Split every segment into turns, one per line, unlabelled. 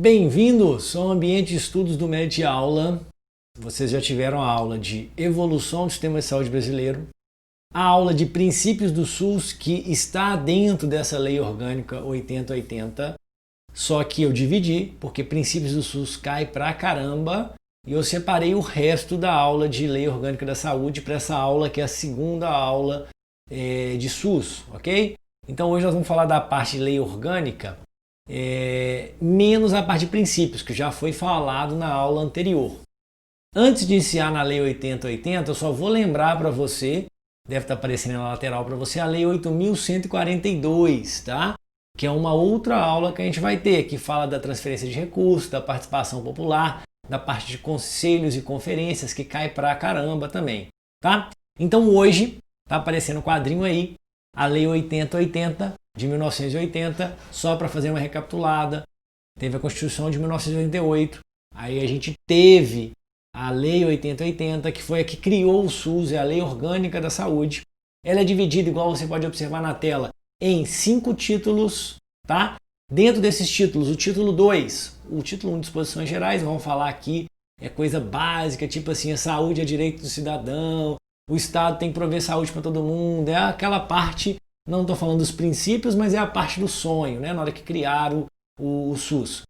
Bem-vindos ao ambiente de estudos do Mediaula. Vocês já tiveram a aula de evolução do sistema de saúde brasileiro, a aula de princípios do SUS, que está dentro dessa lei orgânica 8080, só que eu dividi, porque princípios do SUS cai pra caramba, e eu separei o resto da aula de lei orgânica da saúde para essa aula que é a segunda aula de SUS, ok? Então hoje nós vamos falar da parte de lei orgânica, menos a parte de princípios, que já foi falado na aula anterior. Antes de iniciar na lei 8080, eu só vou lembrar para você, deve estar aparecendo na lateral para você, a lei 8.142, tá? Que é uma outra aula que a gente vai ter, que fala da transferência de recursos, da participação popular, da parte de conselhos e conferências, que cai pra caramba também, tá? Então hoje tá aparecendo o quadrinho aí, a lei 8080 de 1980, só para fazer uma recapitulada. Teve a Constituição de 1988, aí a gente teve a lei 8080, que foi a que criou o SUS, é a lei orgânica da saúde. Ela é dividida, igual você pode observar na tela, em 5 títulos, tá? Dentro desses títulos, o título 2, o título 1, disposições gerais, vamos falar aqui, é coisa básica, tipo assim, a saúde é direito do cidadão, o Estado tem que prover saúde para todo mundo, é aquela parte, não estou falando dos princípios, mas é a parte do sonho, né? Na hora que criaram o SUS.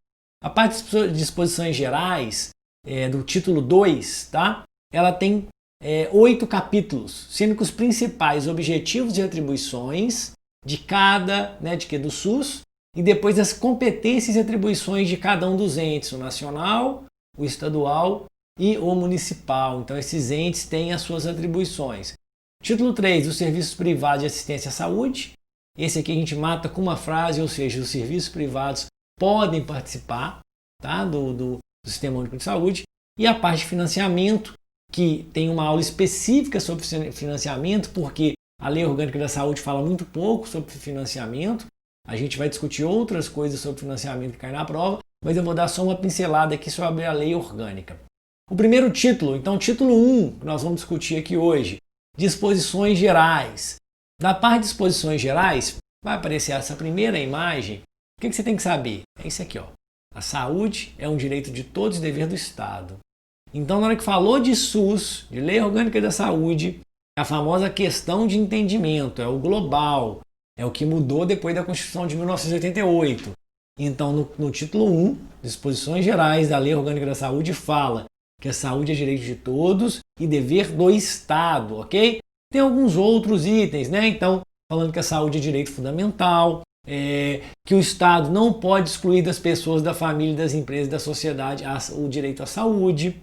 A parte de disposições gerais, do título 2, tá? Ela tem 8 capítulos, sendo que os principais objetivos e atribuições de cada, do SUS, e depois as competências e atribuições de cada um dos entes, o nacional, o estadual e o municipal. Então esses entes têm as suas atribuições. Título 3, os serviços privados de assistência à saúde. Esse aqui a gente mata com uma frase, ou seja, os serviços privados podem participar, tá, do Sistema Único de Saúde. E a parte de financiamento, que tem uma aula específica sobre financiamento, porque a Lei Orgânica da Saúde fala muito pouco sobre financiamento. A gente vai discutir outras coisas sobre financiamento que cai na prova, mas eu vou dar só uma pincelada aqui sobre a lei orgânica. O primeiro título, então título 1, que nós vamos discutir aqui hoje, disposições gerais. Da parte de disposições gerais, vai aparecer essa primeira imagem. O que você tem que saber? É isso aqui, ó. A saúde é um direito de todos e dever do Estado. Então, na hora que falou de SUS, de Lei Orgânica da Saúde, é a famosa questão de entendimento, é o global. É o que mudou depois da Constituição de 1988. Então, no título 1, Disposições Gerais da Lei Orgânica da Saúde, fala que a saúde é direito de todos e dever do Estado, ok? Tem alguns outros itens, né? Então, falando que a saúde é direito fundamental, que o Estado não pode excluir das pessoas, da família, das empresas, da sociedade o direito à saúde.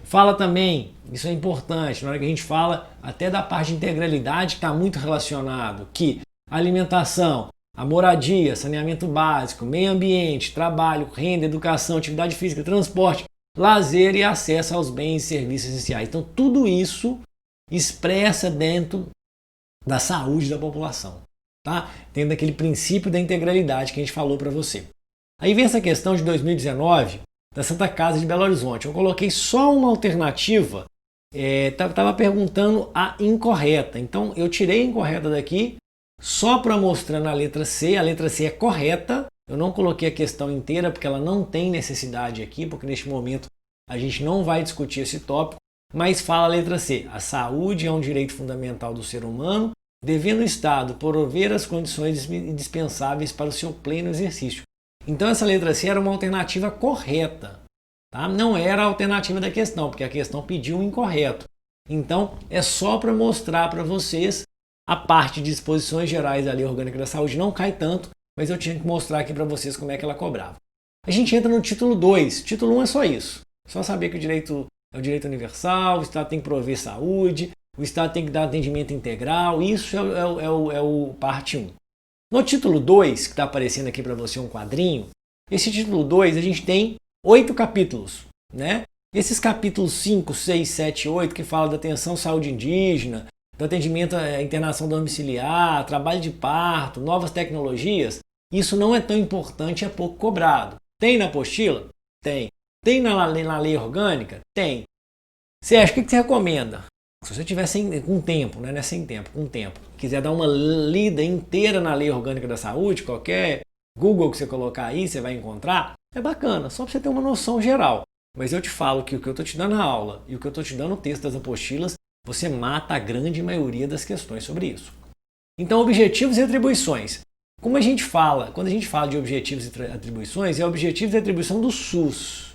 Fala também, isso é importante, na hora que a gente fala até da parte de integralidade, que está muito relacionado, que a alimentação, a moradia, saneamento básico, meio ambiente, trabalho, renda, educação, atividade física, transporte, lazer e acesso aos bens e serviços essenciais. Então tudo isso expressa dentro da saúde da população, tá? Dentro daquele princípio da integralidade que a gente falou para você. Aí vem essa questão de 2019 da Santa Casa de Belo Horizonte. Eu coloquei só uma alternativa, estava perguntando a incorreta. Então eu tirei a incorreta daqui só para mostrar na letra C. A letra C é correta. Eu não coloquei a questão inteira porque ela não tem necessidade aqui, porque neste momento a gente não vai discutir esse tópico, mas fala a letra C. A saúde é um direito fundamental do ser humano, devendo o Estado prover as condições indispensáveis para o seu pleno exercício. Então essa letra C era uma alternativa correta, tá? Não era a alternativa da questão, porque a questão pediu um incorreto. Então é só para mostrar para vocês a parte de disposições gerais da Lei Orgânica da Saúde, não cai tanto, mas eu tinha que mostrar aqui para vocês como é que ela cobrava. A gente entra no título 2, título 1 é só isso, só saber que o direito é o direito universal, o Estado tem que prover saúde, o Estado tem que dar atendimento integral, isso é o parte 1. No título 2, que está aparecendo aqui para você um quadrinho, esse título 2 a gente tem 8 capítulos, né? Esses capítulos 5, 6, 7 e 8 que falam da atenção à saúde indígena, do atendimento à internação domiciliar, trabalho de parto, novas tecnologias, isso não é tão importante, é pouco cobrado. Tem na apostila? Tem. Tem na lei orgânica? Tem. Você acha, o que você recomenda? Se você tiver com tempo, né? Não é sem tempo, com tempo, quiser dar uma lida inteira na Lei Orgânica da Saúde, qualquer Google que você colocar aí, você vai encontrar, É bacana, só para você ter uma noção geral. Mas eu te falo que o que eu estou te dando na aula e o que eu estou te dando no texto das apostilas, você mata a grande maioria das questões sobre isso. Então, objetivos e atribuições. Como a gente fala, quando a gente fala de objetivos e atribuições, é objetivos e atribuição do SUS.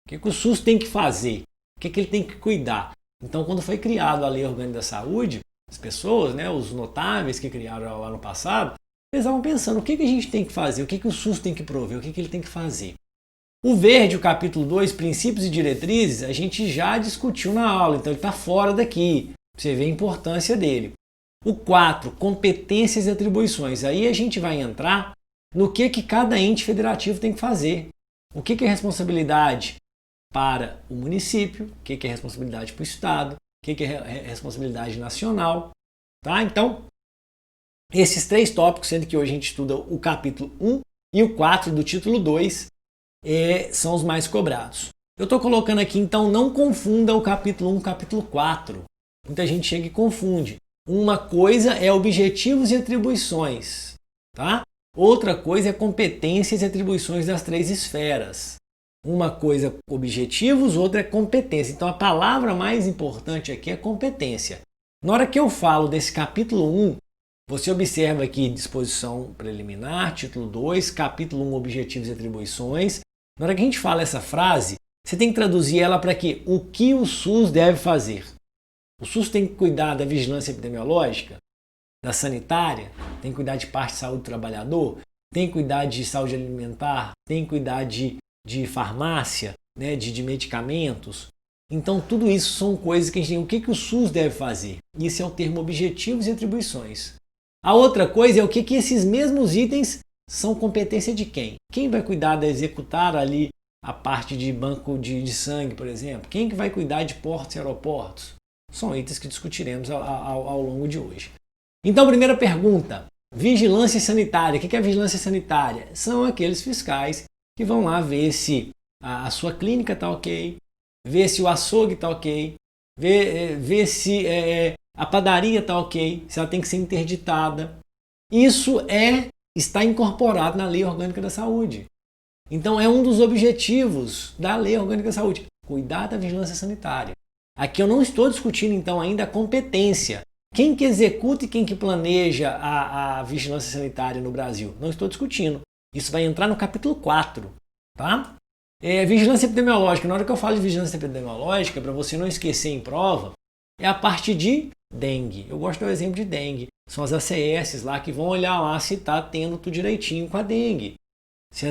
O que o SUS tem que fazer? O que ele tem que cuidar? Então, quando foi criado a Lei Orgânica da Saúde, as pessoas, né, os notáveis que criaram lá no passado, eles estavam pensando o que a gente tem que fazer, o que o SUS tem que prover, o que ele tem que fazer. O verde, o capítulo 2, princípios e diretrizes, a gente já discutiu na aula, então ele está fora daqui. Você vê a importância dele. O 4, competências e atribuições. Aí a gente vai entrar no que cada ente federativo tem que fazer. O que é responsabilidade para o município, o que é responsabilidade para o estado, o que é responsabilidade nacional. Tá? Então, esses 3 tópicos, sendo que hoje a gente estuda o capítulo 1 e o 4 do título 2, são os mais cobrados. Eu estou colocando aqui, então, não confunda o capítulo 1 e o capítulo 4. Muita gente chega e confunde. Uma coisa é objetivos e atribuições, tá? Outra coisa é competências e atribuições das 3 esferas. Uma coisa é objetivos, outra é competência. Então, a palavra mais importante aqui é competência. Na hora que eu falo desse capítulo 1, você observa aqui disposição preliminar, título 2, capítulo 1, objetivos e atribuições. Na hora que a gente fala essa frase, você tem que traduzir ela para quê? O que o SUS deve fazer? O SUS tem que cuidar da vigilância epidemiológica, da sanitária, tem que cuidar de parte de saúde do trabalhador, tem que cuidar de saúde alimentar, tem que cuidar de farmácia, né, de medicamentos. Então, tudo isso são coisas que a gente tem. O que o SUS deve fazer? Isso é o termo objetivos e atribuições. A outra coisa é o que esses mesmos itens são competência de quem? Quem vai cuidar de executar ali a parte de banco de sangue, por exemplo? Quem que vai cuidar de portos e aeroportos? São itens que discutiremos ao longo de hoje. Então, primeira pergunta, vigilância sanitária. O que é vigilância sanitária? São aqueles fiscais que vão lá ver se a sua clínica está ok, ver se o açougue está ok, ver se a padaria está ok, se ela tem que ser interditada. Isso está incorporado na Lei Orgânica da Saúde. Então, é um dos objetivos da Lei Orgânica da Saúde, cuidar da vigilância sanitária. Aqui eu não estou discutindo, então, ainda a competência. Quem que executa e quem que planeja a vigilância sanitária no Brasil? Não estou discutindo. Isso vai entrar no capítulo 4. Tá? Vigilância epidemiológica. Na hora que eu falo de vigilância epidemiológica, para você não esquecer em prova, é a parte de dengue. Eu gosto do exemplo de dengue. São as ACS lá que vão olhar lá se está tendo tudo direitinho com a dengue. Se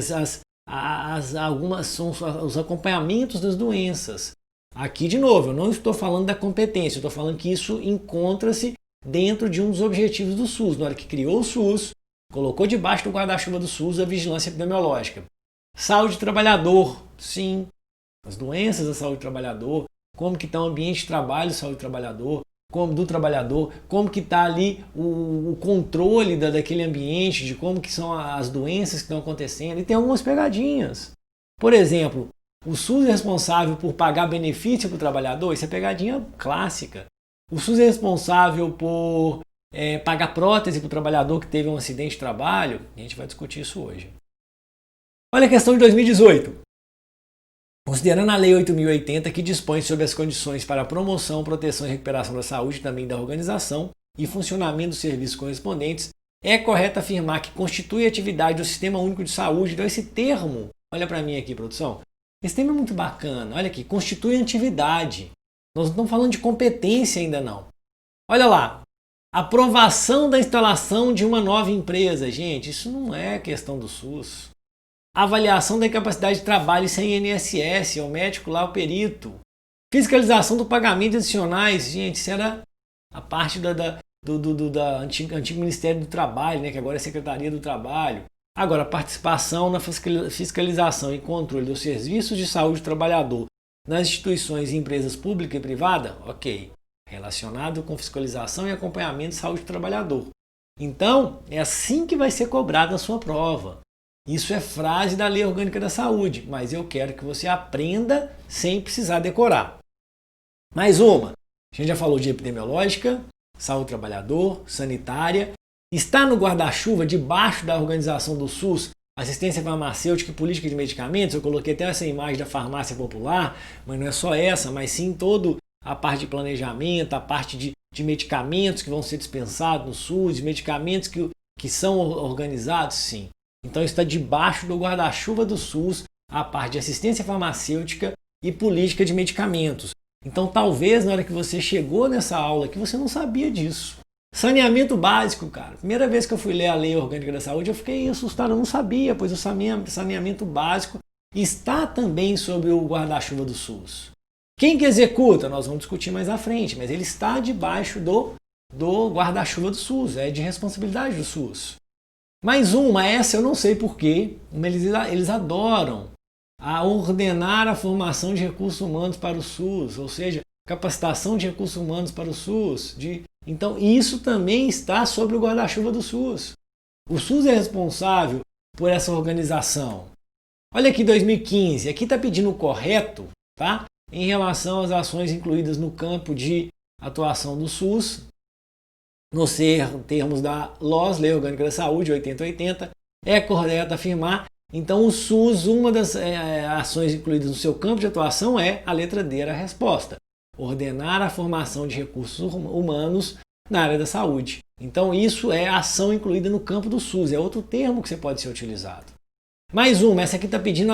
algumas são os acompanhamentos das doenças. Aqui, de novo, eu não estou falando da competência, eu estou falando que isso encontra-se dentro de um dos objetivos do SUS. Na hora que criou o SUS, colocou debaixo do guarda-chuva do SUS a vigilância epidemiológica. Saúde do trabalhador, sim. As doenças da saúde do trabalhador, como que está o ambiente de trabalho da saúde do trabalhador, como que está ali o controle daquele ambiente, de como que são as doenças que estão acontecendo. E tem algumas pegadinhas. Por exemplo, o SUS é responsável por pagar benefício para o trabalhador? Isso é pegadinha clássica. O SUS é responsável por pagar prótese para o trabalhador que teve um acidente de trabalho? A gente vai discutir isso hoje. Olha a questão de 2018. Considerando a Lei 8.080, que dispõe sobre as condições para a promoção, proteção e recuperação da saúde e também da organização e funcionamento dos serviços correspondentes, é correto afirmar que constitui atividade do Sistema Único de Saúde. Então esse termo, olha para mim aqui, produção, esse termo é muito bacana. Olha aqui, constitui atividade. Nós não estamos falando de competência ainda não. Olha lá, aprovação da instalação de uma nova empresa. Gente, isso não é questão do SUS. Avaliação da incapacidade de trabalho sem INSS, é o médico lá, o perito. Fiscalização do pagamento adicionais. Gente, isso era a parte do antigo Ministério do Trabalho, né, que agora é Secretaria do Trabalho. Agora, participação na fiscalização e controle dos serviços de saúde do trabalhador nas instituições e empresas públicas e privadas, ok. Relacionado com fiscalização e acompanhamento de saúde do trabalhador. Então, é assim que vai ser cobrado na sua prova. Isso é frase da Lei Orgânica da Saúde, mas eu quero que você aprenda sem precisar decorar. Mais uma. A gente já falou de epidemiológica, saúde do trabalhador, sanitária. Está no guarda-chuva, debaixo da organização do SUS, assistência farmacêutica e política de medicamentos. Eu coloquei até essa imagem da farmácia popular, mas não é só essa, mas sim toda a parte de planejamento, a parte de medicamentos que vão ser dispensados no SUS, medicamentos que são organizados, sim. Então está debaixo do guarda-chuva do SUS a parte de assistência farmacêutica e política de medicamentos. Então talvez na hora que você chegou nessa aula que você não sabia disso. Saneamento básico, cara. Primeira vez que eu fui ler a Lei Orgânica da Saúde, eu fiquei assustado, eu não sabia, pois o saneamento básico está também sob o guarda-chuva do SUS. Quem que executa? Nós vamos discutir mais à frente, mas ele está debaixo do guarda-chuva do SUS, é de responsabilidade do SUS. Mais uma, essa eu não sei porquê, mas eles adoram a ordenar a formação de recursos humanos para o SUS, ou seja, capacitação de recursos humanos para o SUS. Então isso também está sobre o guarda-chuva do SUS. O SUS é responsável por essa organização. Olha aqui 2015, aqui está pedindo o correto, tá? Em relação às ações incluídas no campo de atuação do SUS, nos termos da LOS, Lei Orgânica da Saúde, 8080, é correto afirmar. Então o SUS, uma das ações incluídas no seu campo de atuação é a letra D, era a resposta. Ordenar a formação de recursos humanos na área da saúde. Então isso é ação incluída no campo do SUS, é outro termo que você pode ser utilizado. Mais uma, essa aqui está pedindo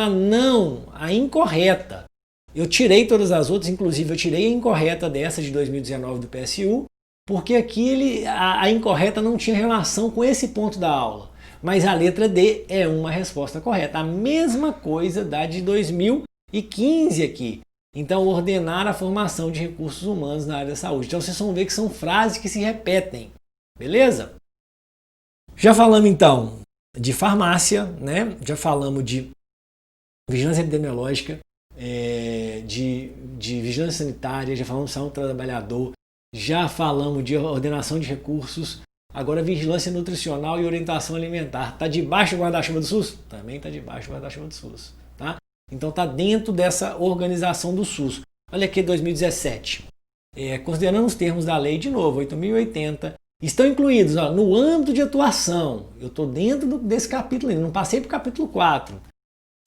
a incorreta. Eu tirei todas as outras, inclusive eu tirei a incorreta dessa de 2019 do PSU, porque aqui a incorreta não tinha relação com esse ponto da aula. Mas a letra D é uma resposta correta. A mesma coisa da de 2015 aqui. Então, ordenar a formação de recursos humanos na área da saúde. Então, vocês vão ver que são frases que se repetem. Beleza? Já falamos, então, de farmácia, né? Já falamos de vigilância epidemiológica, de vigilância sanitária, já falamos de saúde do trabalhador, já falamos de ordenação de recursos. Agora, vigilância nutricional e orientação alimentar. Está debaixo do guarda-chuva do SUS? Também está debaixo do guarda-chuva do SUS. Tá? Então, está dentro dessa organização do SUS. Olha aqui, 2017. Considerando os termos da lei, de novo, 8.080, estão incluídos no âmbito de atuação. Eu estou dentro desse capítulo ainda, não passei para o capítulo 4.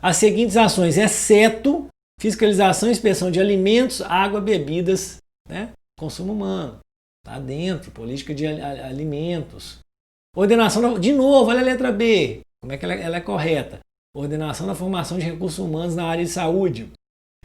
As seguintes ações, exceto fiscalização e inspeção de alimentos, água, bebidas, né? Consumo humano. Está dentro, política de alimentos. Ordenação, de novo, olha a letra B. Como é que ela é correta? Ordenação da formação de recursos humanos na área de saúde.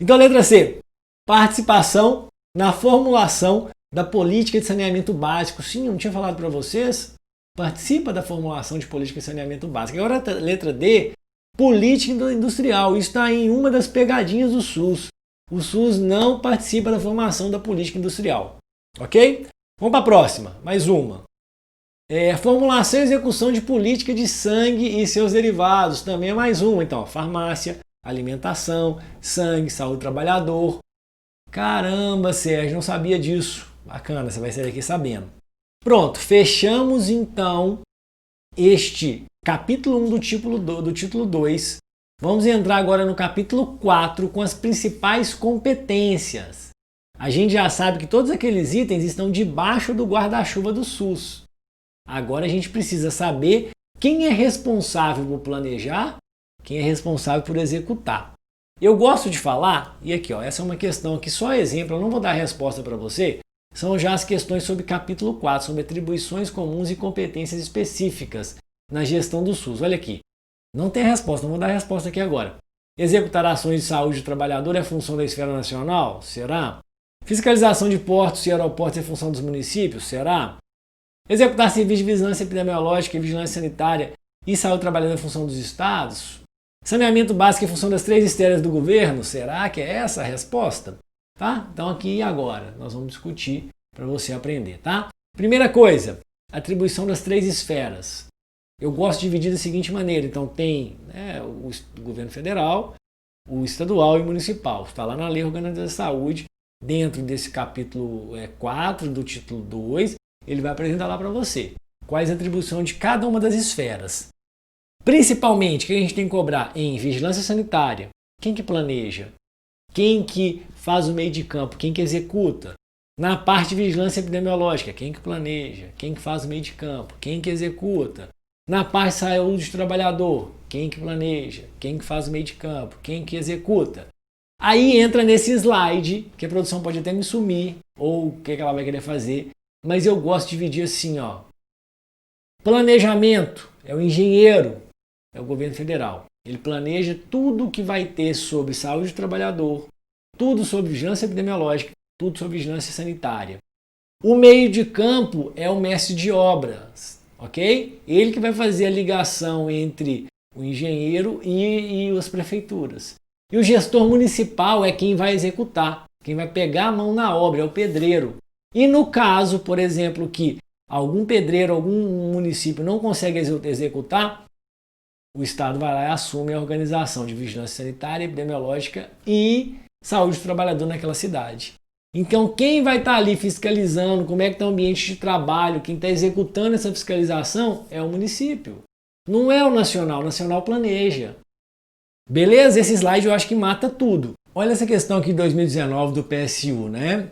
Então a letra C. Participação na formulação da política de saneamento básico. Sim, eu não tinha falado para vocês. Participa da formulação de política de saneamento básico. Agora a letra D. Política industrial. Isso está em uma das pegadinhas do SUS. O SUS não participa da formação da política industrial. Ok? Vamos para a próxima, mais uma. Formulação e execução de política de sangue e seus derivados, também é mais uma. Então, farmácia, alimentação, sangue, saúde do trabalhador. Caramba, Sérgio, não sabia disso. Bacana, você vai sair daqui sabendo. Pronto, fechamos então este capítulo 1 do título 2. Vamos entrar agora no capítulo 4 com as principais competências. A gente já sabe que todos aqueles itens estão debaixo do guarda-chuva do SUS. Agora a gente precisa saber quem é responsável por planejar, quem é responsável por executar. Eu gosto de falar, e aqui, essa é uma questão aqui, só exemplo, eu não vou dar resposta para você, são já as questões sobre capítulo 4, sobre atribuições comuns e competências específicas na gestão do SUS. Olha aqui, não tem resposta, não vou dar resposta aqui agora. Executar ações de saúde do trabalhador é função da esfera nacional? Será? Fiscalização de portos e aeroportos é função dos municípios? Será? Executar serviços de vigilância epidemiológica e vigilância sanitária e saúde do trabalhador é função dos estados? Saneamento básico é função das 3 esferas do governo? Será que é essa a resposta? Tá? Então aqui e agora nós vamos discutir para você aprender, tá? Primeira coisa, atribuição das 3 esferas. Eu gosto de dividir da seguinte maneira, então tem o governo federal, o estadual e o municipal. Está lá na Lei Orgânica da Saúde, dentro desse capítulo 4 do título 2, ele vai apresentar lá para você quais a atribuição de cada uma das esferas. Principalmente, o que a gente tem que cobrar em vigilância sanitária? Quem que planeja? Quem que faz o meio de campo? Quem que executa? Na parte de vigilância epidemiológica, quem que planeja? Quem que faz o meio de campo? Quem que executa? Na parte de saúde do trabalhador, quem que planeja, quem que faz o meio de campo, quem que executa. Aí entra nesse slide, que a produção pode até me sumir, ou o que ela vai querer fazer, mas eu gosto de dividir assim, ó. Planejamento é o engenheiro, é o governo federal. Ele planeja tudo o que vai ter sobre saúde do trabalhador, tudo sobre vigilância epidemiológica, tudo sobre vigilância sanitária. O meio de campo é o mestre de obras, ok? Ele que vai fazer a ligação entre o engenheiro e as prefeituras. E o gestor municipal é quem vai executar, quem vai pegar a mão na obra, é o pedreiro. E no caso, por exemplo, que algum pedreiro, algum município não consegue executar, o Estado vai lá e assume a organização de vigilância sanitária, epidemiológica e saúde do trabalhador naquela cidade. Então, quem vai estar ali fiscalizando como é que está o ambiente de trabalho, quem está executando essa fiscalização é o município. Não é o nacional planeja. Beleza? Esse slide eu acho que mata tudo. Olha essa questão aqui de 2019 do PSU, né?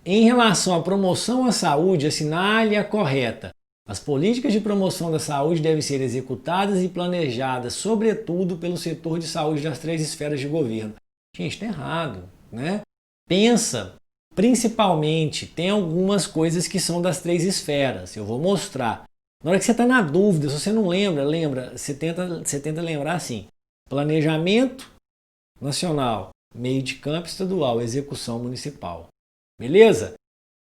Em relação à promoção à saúde, assinale a correta. As políticas de promoção da saúde devem ser executadas e planejadas, sobretudo pelo setor de saúde das 3 esferas de governo. Gente, está errado, né? Pensa, principalmente, tem algumas coisas que são das 3 esferas. Eu vou mostrar. Na hora que você está na dúvida, se você não lembra, você tenta lembrar assim. Planejamento nacional, meio de campo estadual, execução municipal. Beleza?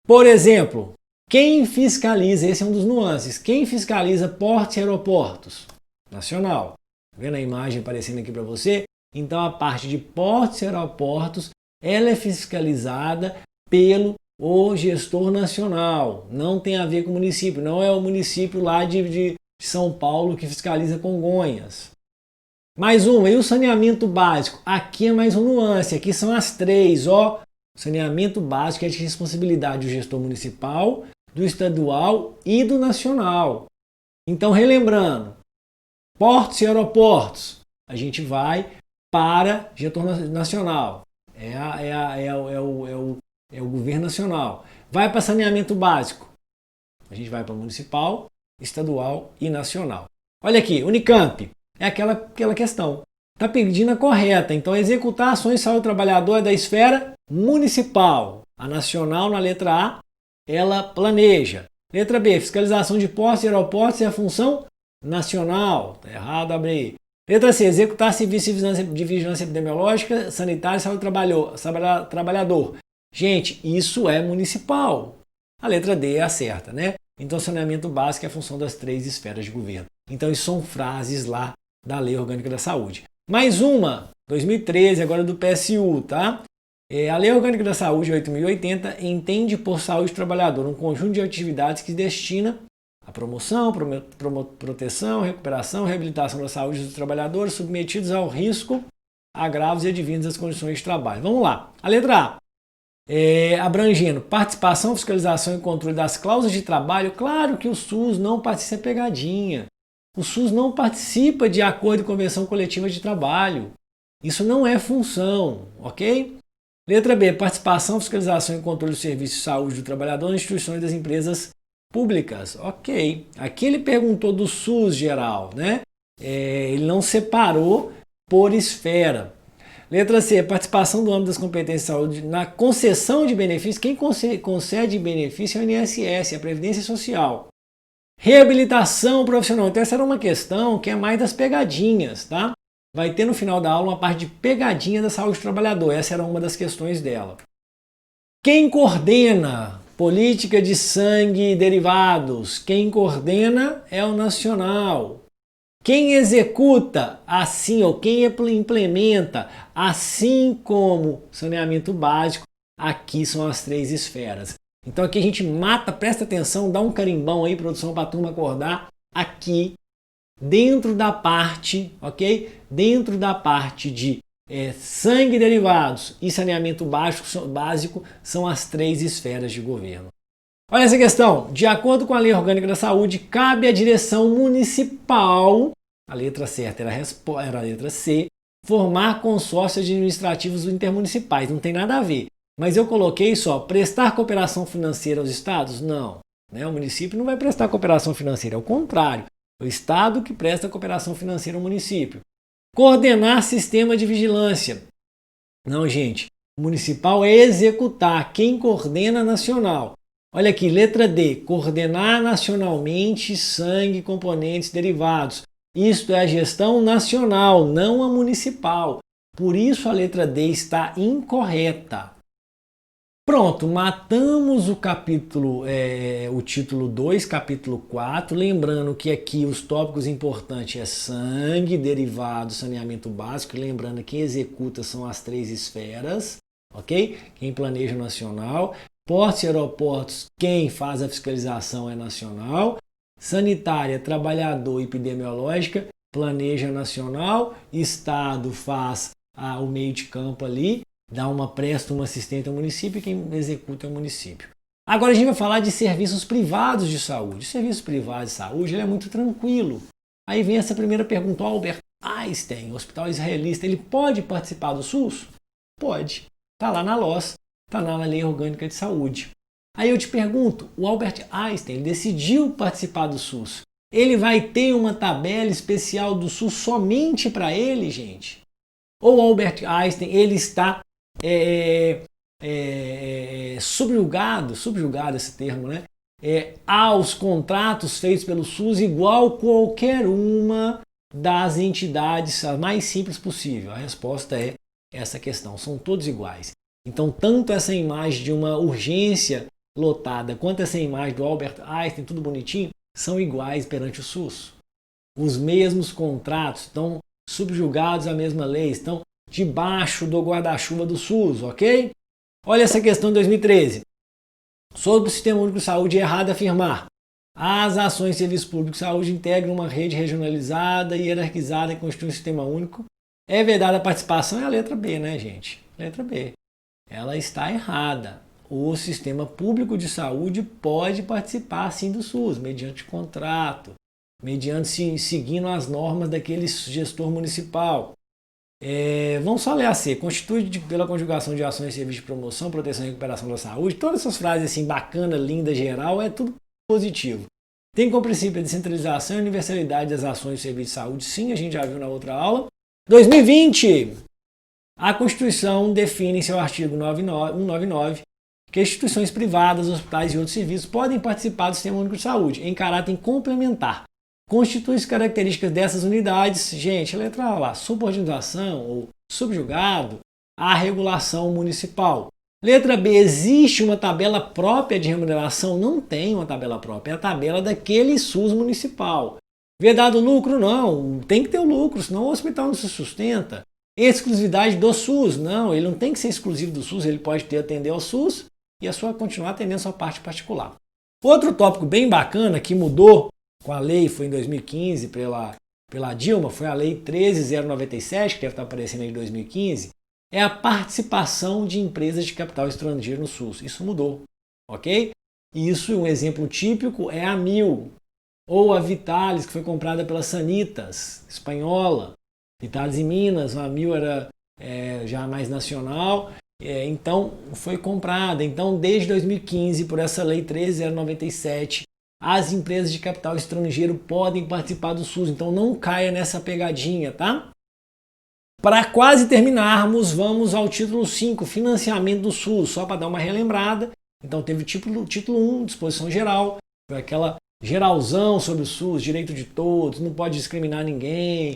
Por exemplo, quem fiscaliza, esse é um dos nuances, quem fiscaliza portos e aeroportos? Nacional. Tá vendo a imagem aparecendo aqui para você? Então a parte de portos e aeroportos, ela é fiscalizada pelo gestor nacional. Não tem a ver com o município, não é o município lá de São Paulo que fiscaliza Congonhas. Mais uma, e o saneamento básico? Aqui é mais um nuance, aqui são as 3, ó. Saneamento básico é de responsabilidade do gestor municipal, do estadual e do nacional. Então, relembrando, portos e aeroportos, a gente vai para gestor nacional, é o governo nacional. Vai para saneamento básico, a gente vai para municipal, estadual e nacional. Olha aqui, Unicamp, é aquela questão. Está pedindo a correta, então executar ações de saúde do trabalhador é da esfera municipal. A nacional, na letra A, ela planeja. Letra B, fiscalização de portos e aeroportos é a função nacional. Está errado, abre aí. Letra C, executar serviços de vigilância epidemiológica, sanitária e saúde do trabalhador. Gente, isso é municipal. A letra D é a certa, né? Então, saneamento básico é a função das 3 esferas de governo. Então, isso são frases lá da Lei Orgânica da Saúde. Mais uma, 2013, agora do PSU, tá? A Lei Orgânica da Saúde 8.080 entende por saúde do trabalhador um conjunto de atividades que destina a promoção, proteção, recuperação, reabilitação da saúde dos trabalhadores submetidos ao risco, agravos e advindos das condições de trabalho. Vamos lá. A letra A. Abrangendo participação, fiscalização e controle das cláusulas de trabalho. Claro que o SUS não participa, pegadinha. O SUS não participa de acordo com convenção coletiva de trabalho. Isso não é função, ok? Letra B, participação, fiscalização e controle do serviço de saúde do trabalhador nas instituições das empresas públicas. Ok. Aqui ele perguntou do SUS geral, né? Ele não separou por esfera. Letra C, participação do âmbito das competências de saúde na concessão de benefícios. Quem concede benefício é o INSS, a Previdência Social. Reabilitação profissional. Então essa era uma questão que é mais das pegadinhas, tá? Vai ter no final da aula uma parte de pegadinha da saúde do trabalhador. Essa era uma das questões dela. Quem coordena política de sangue e derivados? Quem coordena é o nacional. Quem executa assim, ou quem implementa, assim como saneamento básico, aqui são as 3 esferas. Então aqui a gente mata, presta atenção, dá um carimbão aí, produção, para a turma acordar, aqui, dentro da parte, ok? Dentro da parte de sangue e derivados e saneamento básico são as 3 esferas de governo. Olha essa questão. De acordo com a Lei Orgânica da Saúde, cabe à direção municipal, a letra certa era a letra C, formar consórcios administrativos intermunicipais. Não tem nada a ver. Mas eu coloquei só, prestar cooperação financeira aos estados? Não. Né? O município não vai prestar cooperação financeira, é o contrário. O Estado que presta cooperação financeira ao município. Coordenar sistema de vigilância. Não, gente. O municipal é executar. Quem coordena nacional. Olha aqui, letra D. Coordenar nacionalmente sangue e componentes derivados. Isto é a gestão nacional, não a municipal. Por isso a letra D está incorreta. Pronto, matamos o capítulo, o título 2, capítulo 4. Lembrando que aqui os tópicos importantes é sangue, derivado, saneamento básico. Lembrando que quem executa são as 3 esferas, ok? Quem planeja nacional. Portos e aeroportos, quem faz a fiscalização é nacional. Sanitária, trabalhador, epidemiológica, planeja nacional. Estado faz o meio de campo ali. Presta uma assistência ao município e quem executa é o município. Agora a gente vai falar de serviços privados de saúde. O serviço privado de saúde ele é muito tranquilo. Aí vem essa primeira pergunta. O Albert Einstein, hospital israelita, ele pode participar do SUS? Pode. Está lá na LOS, está lá na Lei Orgânica de Saúde. Aí eu te pergunto, o Albert Einstein decidiu participar do SUS. Ele vai ter uma tabela especial do SUS somente para ele, gente? Ou o Albert Einstein ele está subjugado esse termo, né? Aos contratos feitos pelo SUS igual qualquer uma das entidades a mais simples possível? A resposta é essa questão, são todos iguais. Então, tanto essa imagem de uma urgência lotada quanto essa imagem do Albert Einstein, tudo bonitinho, são iguais perante o SUS. Os mesmos contratos estão subjugados à mesma lei, estão debaixo do guarda-chuva do SUS, ok? Olha essa questão de 2013. Sobre o Sistema Único de Saúde, é errado afirmar. As ações de serviço público de saúde integram uma rede regionalizada e hierarquizada que constitui um sistema único. É verdade a participação? É a letra B, né, gente? Letra B. Ela está errada. O sistema público de saúde pode participar sim do SUS, mediante contrato, mediante seguindo as normas daquele gestor municipal. Vamos só ler a C. Constitui pela conjugação de ações e serviços de promoção, proteção e recuperação da saúde. Todas essas frases assim, bacana, linda, geral, é tudo positivo. Tem como princípio a descentralização e universalidade das ações e serviços de saúde. Sim, a gente já viu na outra aula. 2020. A Constituição define em seu artigo 199 que instituições privadas, hospitais e outros serviços podem participar do Sistema Único de Saúde em caráter complementar. Constitui as características dessas unidades, gente, a letra A lá, subordinação ou subjugado à regulação municipal. Letra B, existe uma tabela própria de remuneração? Não tem uma tabela própria, é a tabela daquele SUS municipal. Vedado lucro? Não, tem que ter o lucro, senão o hospital não se sustenta. Exclusividade do SUS? Não, ele não tem que ser exclusivo do SUS, ele pode atender ao SUS e continuar atendendo a sua parte particular. Outro tópico bem bacana que mudou com a lei, foi em 2015 pela Dilma, foi a lei 13.097, que deve estar aparecendo aí em 2015, é a participação de empresas de capital estrangeiro no SUS. Isso mudou, ok? Isso, um exemplo típico é a Mil, ou a Vitalis, que foi comprada pela Sanitas, espanhola. Vitalis em Minas, a Mil era já mais nacional, então foi comprada. Então, desde 2015, por essa lei 13.097, as empresas de capital estrangeiro podem participar do SUS, então não caia nessa pegadinha, tá? Para quase terminarmos, vamos ao título 5, financiamento do SUS, só para dar uma relembrada. Então teve o título 1, disposição geral, foi aquela geralzão sobre o SUS, direito de todos, não pode discriminar ninguém,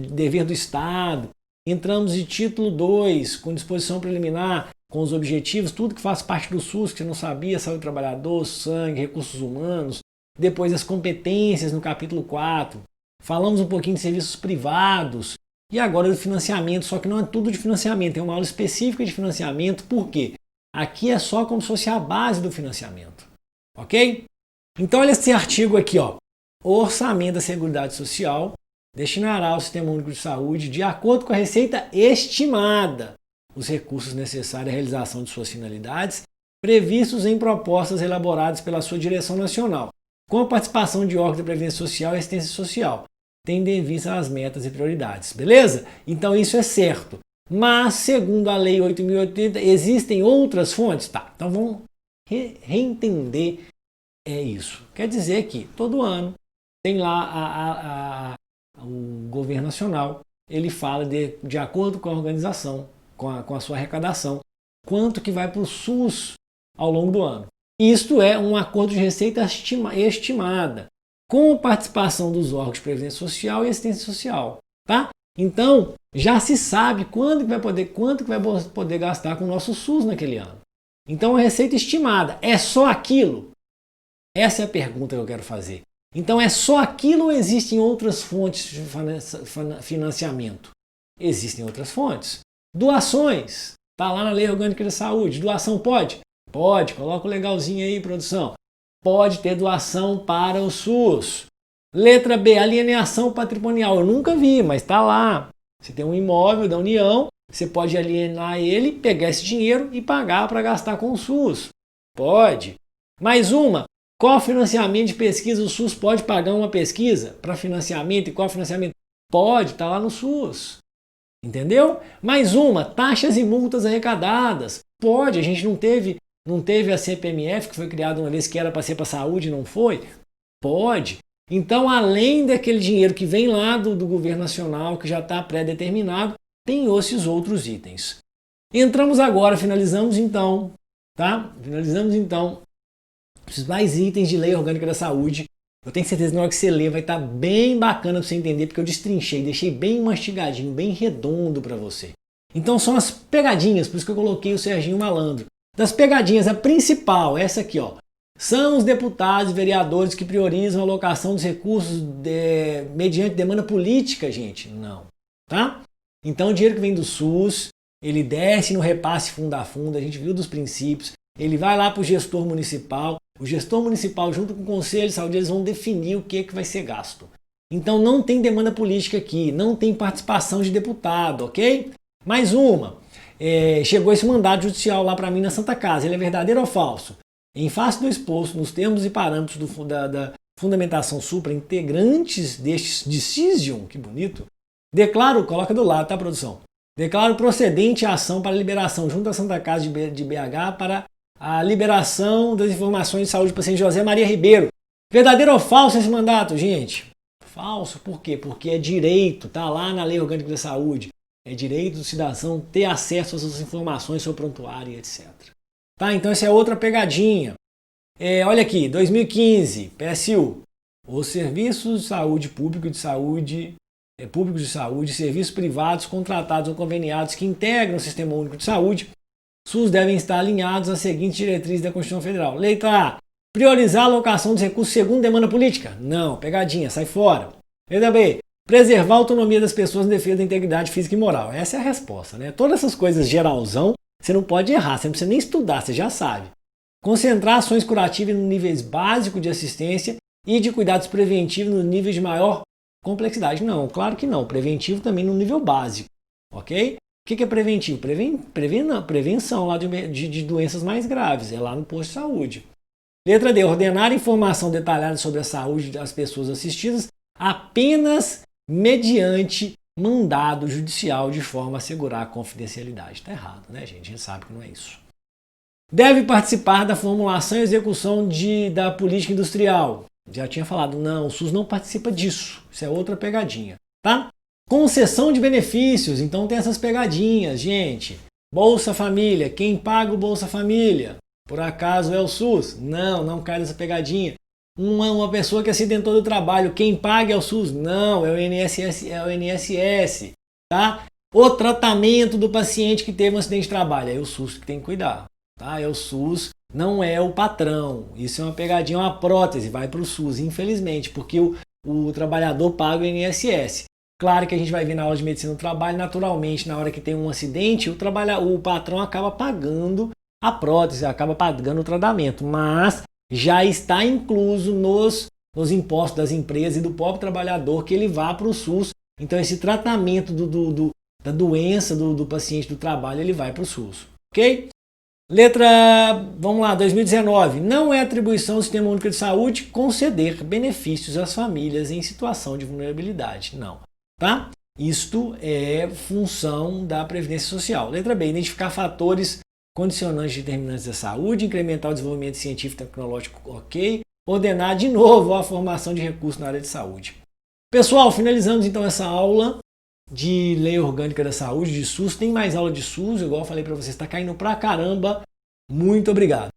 dever do Estado. Entramos em título 2, com disposição preliminar, com os objetivos, tudo que faz parte do SUS, que você não sabia, saúde do trabalhador, sangue, recursos humanos. Depois as competências no capítulo 4. Falamos um pouquinho de serviços privados. E agora do financiamento, só que não é tudo de financiamento, tem uma aula específica de financiamento, por quê? Aqui é só como se fosse a base do financiamento. Ok? Então olha esse artigo aqui, ó. O orçamento da Seguridade Social destinará ao Sistema Único de Saúde, de acordo com a receita estimada, os recursos necessários à realização de suas finalidades, previstos em propostas elaboradas pela sua direção nacional, com a participação de órgãos de previdência social e assistência social, tendo em vista as metas e prioridades. Beleza? Então isso é certo. Mas, segundo a Lei 8.080, existem outras fontes? Tá, então vamos reentender isso. Quer dizer que todo ano tem lá o governo nacional, ele fala de acordo com a organização, com a sua arrecadação, quanto que vai para o SUS ao longo do ano. Isto é um acordo de receita estimada, com participação dos órgãos de previdência social e assistência social, tá? Então, já se sabe quanto que vai poder gastar com o nosso SUS naquele ano. Então, a receita estimada é só aquilo? Essa é a pergunta que eu quero fazer. Então, é só aquilo ou existem outras fontes de financiamento? Existem outras fontes. Doações. Está lá na Lei Orgânica da Saúde. Doação pode? Pode. Coloca o legalzinho aí, produção. Pode ter doação para o SUS. Letra B, alienação patrimonial. Eu nunca vi, mas está lá. Você tem um imóvel da União, você pode alienar ele, pegar esse dinheiro e pagar para gastar com o SUS. Pode. Mais uma. Qual financiamento de pesquisa o SUS pode pagar uma pesquisa para financiamento e qual financiamento? Pode, está lá no SUS. Entendeu? Mais uma, taxas e multas arrecadadas. Pode, a gente não teve a CPMF, que foi criada uma vez que era para ser para a saúde e não foi? Pode. Então, além daquele dinheiro que vem lá do governo nacional, que já está pré-determinado, tem esses outros itens. Entramos agora, finalizamos então, tá? Finalizamos então os mais itens de Lei Orgânica da Saúde. Eu tenho certeza que na hora que você ler vai estar bem bacana para você entender, porque eu destrinchei, deixei bem mastigadinho, bem redondo para você. Então são as pegadinhas, por isso que eu coloquei o Serginho Malandro. Das pegadinhas, a principal, essa aqui, ó. São os deputados e vereadores que priorizam a alocação dos recursos mediante demanda política, gente? Não. Tá? Então o dinheiro que vem do SUS, ele desce no repasse fundo a fundo, a gente viu dos princípios, ele vai lá para o gestor municipal, o gestor municipal junto com o Conselho de Saúde, eles vão definir o que vai ser gasto. Então não tem demanda política aqui, não tem participação de deputado, ok? Mais uma, chegou esse mandado judicial lá para mim na Santa Casa, ele é verdadeiro ou falso? Em face do exposto, nos termos e parâmetros da fundamentação supra, integrantes deste decision, que bonito, declaro, coloca do lado, tá, produção? Declaro procedente a ação para liberação junto à Santa Casa de BH para a liberação das informações de saúde do paciente José Maria Ribeiro. Verdadeiro ou falso esse mandato, gente? Falso, por quê? Porque é direito, tá lá na Lei Orgânica da Saúde, é direito do cidadão ter acesso a essas informações sobre prontuário e etc. Tá? Então essa é outra pegadinha. Olha aqui, 2015, PSU. Os serviços de saúde públicos de saúde, serviços privados contratados ou conveniados que integram o Sistema Único de Saúde, SUS devem estar alinhados às seguintes diretrizes da Constituição Federal. Letra A. Priorizar a alocação dos recursos segundo demanda política? Não, pegadinha, sai fora. Letra B. Preservar a autonomia das pessoas em defesa da integridade física e moral. Essa é a resposta, né? Todas essas coisas geralzão, você não pode errar, você não precisa nem estudar, você já sabe. Concentrar ações curativas nos níveis básicos de assistência e de cuidados preventivos nos níveis de maior complexidade. Não, claro que não. Preventivo também no nível básico, ok? O que é preventivo? Prevenção lá de doenças mais graves, é lá no posto de saúde. Letra D. Ordenar informação detalhada sobre a saúde das pessoas assistidas apenas mediante mandado judicial de forma a assegurar a confidencialidade. Está errado, né, gente? A gente sabe que não é isso. Deve participar da formulação e execução da política industrial. Já tinha falado, não, o SUS não participa disso. Isso é outra pegadinha, tá? Concessão de benefícios, então tem essas pegadinhas, gente. Bolsa Família, quem paga o Bolsa Família? Por acaso é o SUS? Não, não cai nessa pegadinha. Uma pessoa que acidentou do trabalho, quem paga é o SUS? Não, é o INSS, tá? O tratamento do paciente que teve um acidente de trabalho, é o SUS que tem que cuidar, tá? É o SUS, não é o patrão. Isso é uma pegadinha, uma prótese, vai para o SUS, infelizmente, porque o trabalhador paga o INSS. Claro que a gente vai ver na aula de medicina do trabalho, naturalmente, na hora que tem um acidente, o patrão acaba pagando a prótese, acaba pagando o tratamento, mas já está incluso nos impostos das empresas e do próprio trabalhador que ele vá para o SUS. Então esse tratamento da doença do paciente do trabalho, ele vai para o SUS, ok? Vamos lá, 2019. Não é atribuição do Sistema Único de Saúde conceder benefícios às famílias em situação de vulnerabilidade. Não, tá? Isto é função da Previdência Social. Letra B. Identificar fatores condicionantes determinantes da saúde, incrementar o desenvolvimento científico e tecnológico, ok. ordenar de novo a formação de recursos na área de saúde. Pessoal, finalizamos então essa aula de Lei Orgânica da Saúde, de SUS. Tem mais aula de SUS, igual eu falei para vocês, está caindo pra caramba. Muito obrigado.